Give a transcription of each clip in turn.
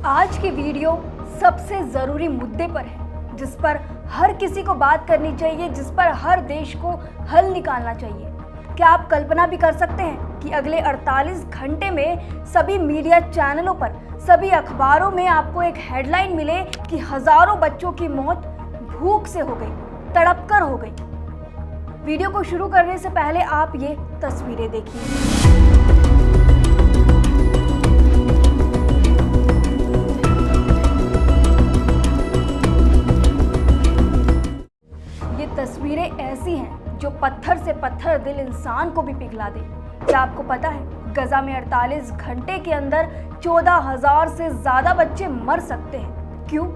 आज की वीडियो सबसे ज़रूरी मुद्दे पर है, जिस पर हर किसी को बात करनी चाहिए, जिस पर हर देश को हल निकालना चाहिए। क्या आप कल्पना भी कर सकते हैं कि अगले 48 घंटे में सभी मीडिया चैनलों पर, सभी अखबारों में आपको एक हेडलाइन मिले कि हजारों बच्चों की मौत भूख से हो गई, तड़पकर हो गई। वीडियो को शुरू करने से पहले आप ये तस्वीरें देखिए। तस्वीरें ऐसी हैं जो पत्थर से पत्थर दिल इंसान को भी पिघला दे। क्या आपको पता है गजा में 48 घंटे के अंदर 14,000 से ज्यादा बच्चे मर सकते हैं? क्यों?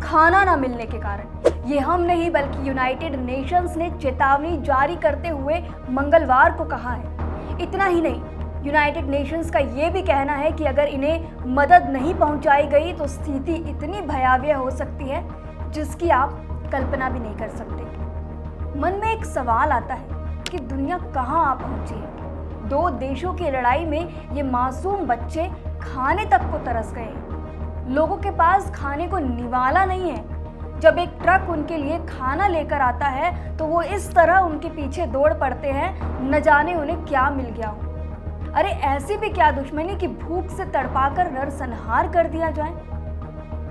खाना ना मिलने के कारण। ये हम नहीं बल्कि यूनाइटेड नेशंस ने चेतावनी जारी करते हुए मंगलवार को कहा है। इतना ही नहीं, यूनाइटेड नेशंस का ये भी कहना है कि अगर इन्हें मदद नहीं पहुंचाई गई तो स्थिति इतनी भयावह हो सकती है जिसकी आप कल्पना भी नहीं कर सकते। मन में एक सवाल आता है कि दुनिया कहाँ आ पहुंची है। दो देशों की लड़ाई में ये मासूम बच्चे खाने तक को तरस गए हैं। लोगों के पास खाने को निवाला नहीं है। जब एक ट्रक उनके लिए खाना लेकर आता है तो वो इस तरह उनके पीछे दौड़ पड़ते हैं, न जाने उन्हें क्या मिल गया हो। अरे ऐसी भी क्या दुश्मनी कि भूख से तड़पाकर नरसंहार कर दिया जाए।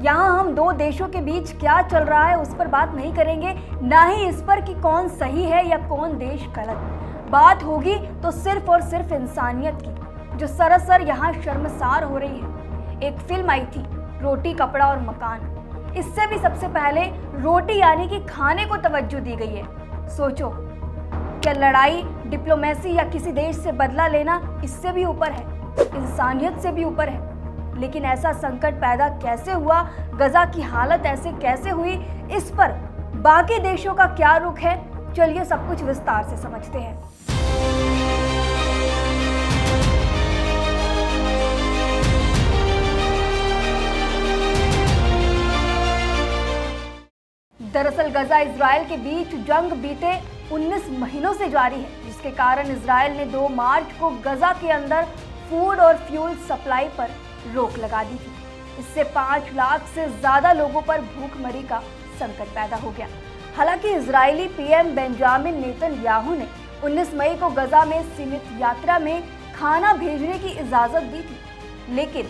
यहाँ हम दो देशों के बीच क्या चल रहा है उस पर बात नहीं करेंगे, ना ही इस पर कि कौन सही है या कौन देश गलत। बात होगी तो सिर्फ और सिर्फ इंसानियत की, जो सरासर यहाँ शर्मसार हो रही है। एक फिल्म आई थी, रोटी कपड़ा और मकान। इससे भी सबसे पहले रोटी यानी कि खाने को तवज्जो दी गई है। सोचो, क्या लड़ाई, डिप्लोमेसी या किसी देश से बदला लेना इससे भी ऊपर है, इंसानियत से भी ऊपर है? लेकिन ऐसा संकट पैदा कैसे हुआ, गजा की हालत ऐसे कैसे हुई, इस पर बाकी देशों का क्या रुख है, चलिए सब कुछ विस्तार से समझते हैं। दरअसल गजा इजराइल के बीच जंग बीते 19 महीनों से जारी है, जिसके कारण इजराइल ने 2 मार्च को गजा के अंदर फूड और फ्यूल सप्लाई पर रोक लगा दी थी। इससे 5 लाख से ज्यादा लोगों पर भूखमरी का संकट पैदा हो गया। हालांकि इजरायली पीएम बेंजामिन नेतन्याहू ने 19 मई को गजा में सीमित यात्रा में खाना भेजने की इजाजत दी थी, लेकिन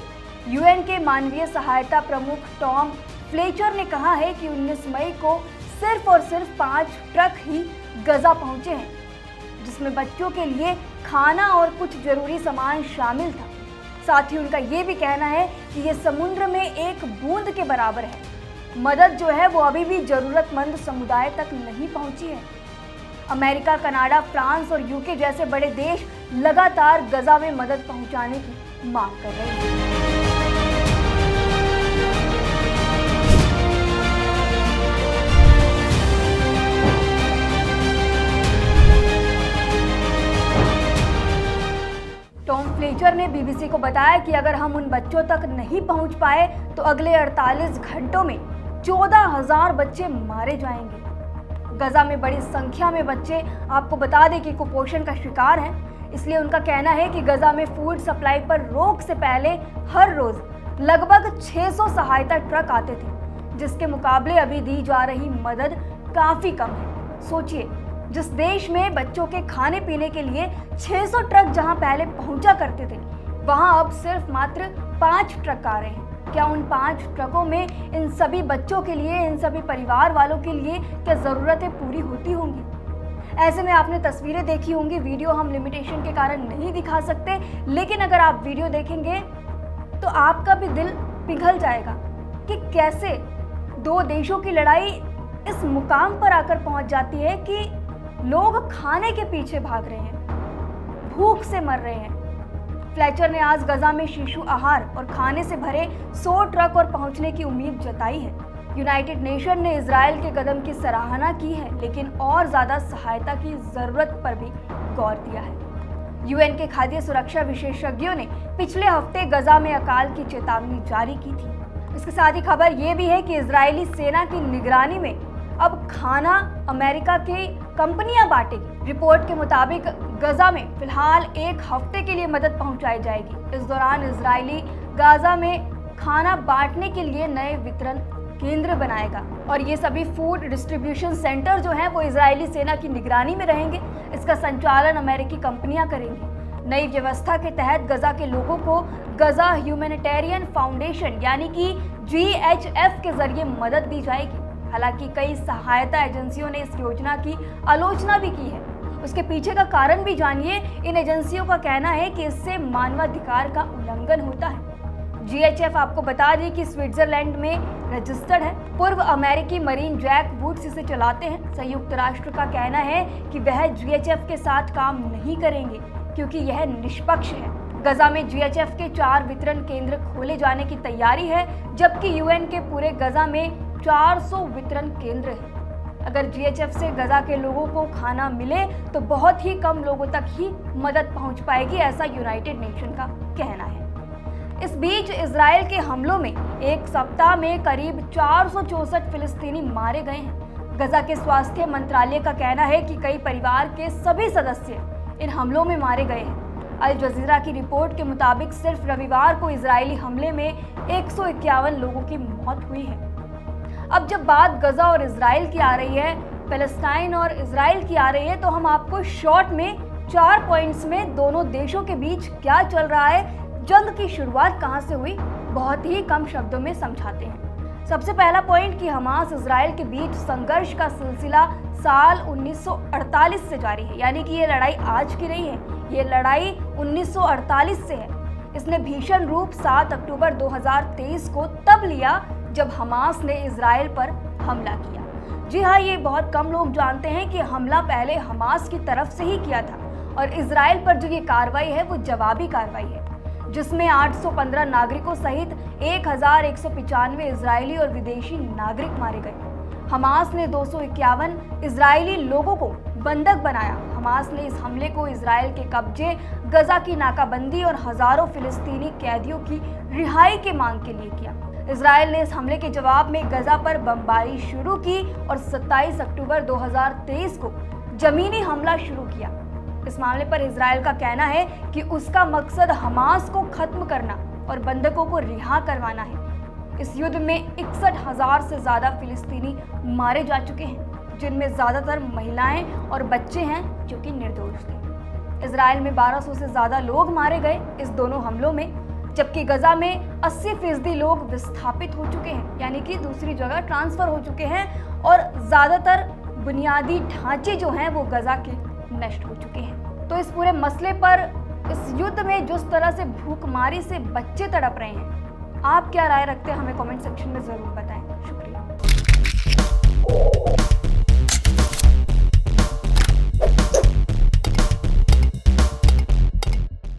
यूएन के मानवीय सहायता प्रमुख टॉम फ्लेचर ने कहा है कि 19 मई को सिर्फ और सिर्फ 5 ट्रक ही गजा पहुंचे हैं, जिसमें बच्चों के लिए खाना और कुछ जरूरी सामान शामिल था। साथ ही उनका ये भी कहना है कि ये समुद्र में एक बूंद के बराबर है। मदद जो है वो अभी भी जरूरतमंद समुदाय तक नहीं पहुंची है। अमेरिका, कनाडा, फ्रांस और यूके जैसे बड़े देश लगातार गजा में मदद पहुंचाने की मांग कर रहे हैं। टॉम फ्लेचर ने बीबीसी को बताया कि अगर हम उन बच्चों तक नहीं पहुंच पाए तो अगले 48 घंटों में 14,000 बच्चे मारे जाएंगे। गजा में बड़ी संख्या में बच्चे, आपको बता दें कि कुपोषण का शिकार हैं। इसलिए उनका कहना है कि गजा में फूड सप्लाई पर रोक से पहले हर रोज लगभग 600 सहायता ट्रक आते थे, जिसके मुकाबले अभी दी जा रही मदद काफी कम है। सोचिए, जिस देश में बच्चों के खाने पीने के लिए 600 ट्रक जहां पहले पहुंचा करते थे, वहां अब सिर्फ मात्र 5 ट्रक आ रहे हैं। क्या उन 5 ट्रकों में इन सभी बच्चों के लिए, इन सभी परिवार वालों के लिए क्या जरूरतें पूरी होती होंगी? ऐसे में आपने तस्वीरें देखी होंगी। वीडियो हम लिमिटेशन के कारण नहीं दिखा सकते, लेकिन अगर आप वीडियो देखेंगे तो आपका भी दिल पिघल जाएगा कि कैसे दो देशों की लड़ाई इस मुकाम पर आकर पहुंच जाती है कि लोग खाने के पीछे भाग रहे हैं, भूख से मर रहे हैं। फ्लेचर ने आज गजा में शिशु आहार और खाने से भरे 100 ट्रक और पहुंचने की उम्मीद जताई है। यूनाइटेड नेशन ने इजराइल के कदम की सराहना की है, लेकिन और ज्यादा सहायता की जरूरत पर भी गौर दिया है। यूएन के खाद्य सुरक्षा विशेषज्ञों ने पिछले हफ्ते गजा में अकाल की चेतावनी जारी की थी। इसके साथ ही खबर ये भी है कि इजरायली सेना की निगरानी में अब खाना अमेरिका की कंपनियां बांटेगी। रिपोर्ट के मुताबिक गजा में फिलहाल 1 हफ्ते के लिए मदद पहुंचाई जाएगी। इस दौरान इजरायली गाजा में खाना बांटने के लिए नए वितरण केंद्र बनाएगा और ये सभी फूड डिस्ट्रीब्यूशन सेंटर जो हैं वो इजरायली सेना की निगरानी में रहेंगे। इसका संचालन अमेरिकी कंपनियां करेंगी। नई व्यवस्था के तहत गजा के लोगों को गजा ह्यूमैनिटेरियन फाउंडेशन यानी कि GHF के जरिए मदद दी जाएगी। हालांकि कई सहायता एजेंसियों ने इस योजना की आलोचना भी की है। उसके पीछे का कारण भी जानिए। इन एजेंसियों का कहना है कि इससे मानवाधिकार का उल्लंघन होता है। GHF आपको बता दें कि स्विट्जरलैंड में रजिस्टर्ड है। पूर्व अमेरिकी मरीन जैक वुड्स इसे चलाते हैं। संयुक्त राष्ट्र का कहना है कि वह GHF के साथ काम नहीं करेंगे क्योंकि यह निष्पक्ष है। गजा में GHF के 4 वितरण केंद्र खोले जाने की तैयारी है, जबकि UN के पूरे गजा में 400 वितरण केंद्र हैं। अगर GHF से गजा के लोगों को खाना मिले तो बहुत ही कम लोगों तक ही मदद पहुंच पाएगी, ऐसा यूनाइटेड नेशन का कहना है। इस बीच इजराइल के हमलों में एक सप्ताह में करीब 464 फिलिस्तीनी मारे गए हैं। गजा के स्वास्थ्य मंत्रालय का कहना है कि कई परिवार के सभी सदस्य इन हमलों में मारे गए हैं। अल जजीरा की रिपोर्ट के मुताबिक सिर्फ रविवार को इजरायली हमले में 151 लोगों की मौत हुई है। अब जब बात गजा और इजराइल की आ रही है, पैलेस्टाइन और इजराइल की आ रही है, तो हम आपको शॉर्ट में 4 पॉइंट्स में दोनों देशों के बीच क्या चल रहा है, जंग की शुरुआत कहां से हुई, बहुत ही कम शब्दों में समझाते हैं। सबसे पहला पॉइंट कि हमास इजराइल के बीच संघर्ष का सिलसिला साल 1948 से जारी है, यानी कि ये लड़ाई आज की नहीं है, ये लड़ाई 1948 से है। इसने भीषण रूप 7 अक्टूबर 2023 को तब लिया जब हमास ने इजराइल पर हमला किया। जी हाँ, ये बहुत कम लोग जानते हैं कि हमला पहले हमास की तरफ से ही किया था और इजराइल पर जो ये कार्रवाई है वो जवाबी कार्रवाई है, जिसमें 815 नागरिकों सहित 1195 इजरायली और विदेशी नागरिक मारे गए। हमास ने 251 इजरायली लोगों को बंधक बनाया। हमास ने इस हमले को इजराइल के कब्जे, गजा की नाकाबंदी और हजारों फिलिस्तीनी कैदियों की रिहाई के मांग के लिए किया। इजराइल ने इस हमले के जवाब में गजा पर बमबारी शुरू की और 27 अक्टूबर 2023 को जमीनी हमला शुरू किया। इस मामले पर इजराइल का कहना है कि उसका मकसद हमास को खत्म करना और बंधकों को रिहा करवाना है। इस युद्ध में 61,000 से ज्यादा फिलिस्तीनी मारे जा चुके हैं, जिनमें ज्यादातर महिलाएं और बच्चे हैं जो कि निर्दोष थे। इजराइल में 1200 से ज्यादा लोग मारे गए इस दोनों हमलों में, जबकि गजा में 80% लोग विस्थापित हो चुके हैं, यानी कि दूसरी जगह ट्रांसफर हो चुके हैं और ज्यादातर बुनियादी ढांचे जो हैं वो गजा के नष्ट हो चुके हैं। तो इस पूरे मसले पर, इस युद्ध में जिस तरह से भूखमारी से बच्चे तड़प रहे हैं, आप क्या राय रखते हैं हमें कमेंट सेक्शन में जरूर बताएं।